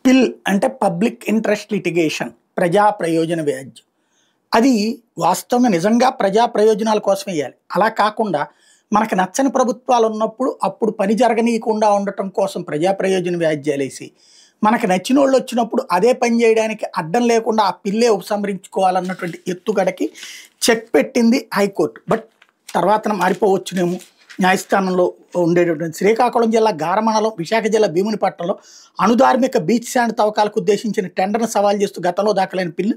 పిల్ అంటే public interest litigation, ప్రజా ప్రయోజన వ్యాజ్యం. అది వాస్తవంగా నిజంగా ప్రజా ప్రయోజనాల కోసం వేయాలి. అలా కాకుండా మనకు నచ్చని ప్రభుత్వాలు ఉన్నప్పుడు అప్పుడు పని జరగనీయకుండా ఉండటం కోసం ప్రజా ప్రయోజన వ్యాజ్యాలేసి, మనకు నచ్చినోళ్ళు వచ్చినప్పుడు అదే పని చేయడానికి అడ్డం లేకుండా ఆ పిల్లే ఉపసంహరించుకోవాలన్నటువంటి ఎత్తుగడకి చెక్ పెట్టింది హైకోర్టు. బట్ తర్వాత మారిపోవచ్చునేమో. న్యాయస్థానంలో ఉండేటటువంటి శ్రీకాకుళం జిల్లా గారమణలో, విశాఖ జిల్లా భీమునిపట్నంలో అణుధార్మిక బీచ్ శాండ్ తవ్వకాలకు ఉద్దేశించిన టెండర్ను సవాల్ చేస్తూ గతంలో దాఖలైన పిల్లు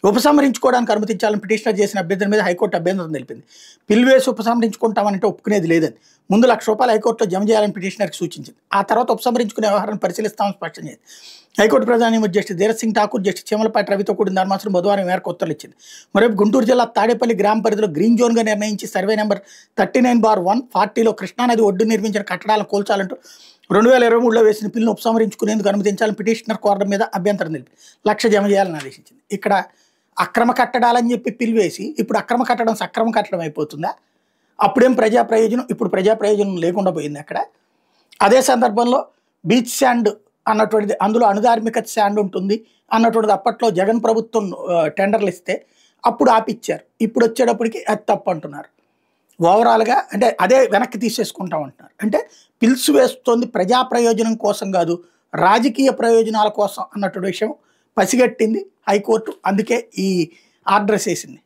ఉపసంహరించుకోవడానికి అనుమతించాలని పిటిషనర్ చేసిన అభ్యర్థన మీద హైకోర్టు అభ్యంతరం తెలిపింది. పిల్ వేసి ఉపసంహరించుకుంటామంటే ఒప్పుకునేది లేదని, ముందు ₹1,00,000 హైకోర్టులో జమ చేయాలని పిటిషనర్కి సూచించింది. ఆ తర్వాత ఉపసంహరించుకునే వ్యవహారాన్ని పరిశీలిస్తామని స్పష్టం చేసింది. హైకోర్టు ప్రధాన న్యాయమూర్తి జస్టిస్ ధీరజ్ సింగ్ ఠాకూర్, జస్టిస్ చీమలపాటి రవితో కూడిన ధర్మాసనం బుధవారం మేరకు ఉత్తర్వులు ఇచ్చింది. మరోవైపు గుంటూరు జిల్లా తాడేపల్లి గ్రామ పరిధిలో గ్రీన్ జోన్గా నిర్ణయించి సర్వే నెంబర్ 39/140లో కృష్ణానది ఒడ్డు నిర్మించిన కట్టడాలను కూల్చాలంటూ 2023లో వేసిన పిల్లను ఉపసంహరించుకునేందుకు అనుమతించాలని పిటిషనర్ కోరడం మీద అభ్యంతరం తెలిపి ₹1,00,000 జమ చేయాలని ఆదేశించింది. ఇక్కడ అక్రమ కట్టడాలని చెప్పి పిల్ వేసి ఇప్పుడు అక్రమ కట్టడం సక్రమ కట్టడం అయిపోతుందా? అప్పుడేం ప్రజా ప్రయోజనం, ఇప్పుడు ప్రజా ప్రయోజనం లేకుండా పోయింది అక్కడ. అదే సందర్భంలో బీచ్ శాండ్ అన్నటువంటిది, అందులో అణుధార్మిక శాండ్ ఉంటుంది అన్నటువంటిది అప్పట్లో జగన్ ప్రభుత్వం టెండర్లు ఇస్తే అప్పుడు ఆపిచ్చారు. ఇప్పుడు వచ్చేటప్పటికి అది తప్పు అంటున్నారు. ఓవరాల్గా అంటే అదే వెనక్కి తీసేసుకుంటాం అంటున్నారు. అంటే పిల్స్ వేస్తుంది ప్రజా ప్రయోజనం కోసం కాదు, రాజకీయ ప్రయోజనాల కోసం అన్నటువంటి విషయం పసిగట్టింది హైకోర్టు. అందుకే ఈ ఆర్డర్స్ వేసింది.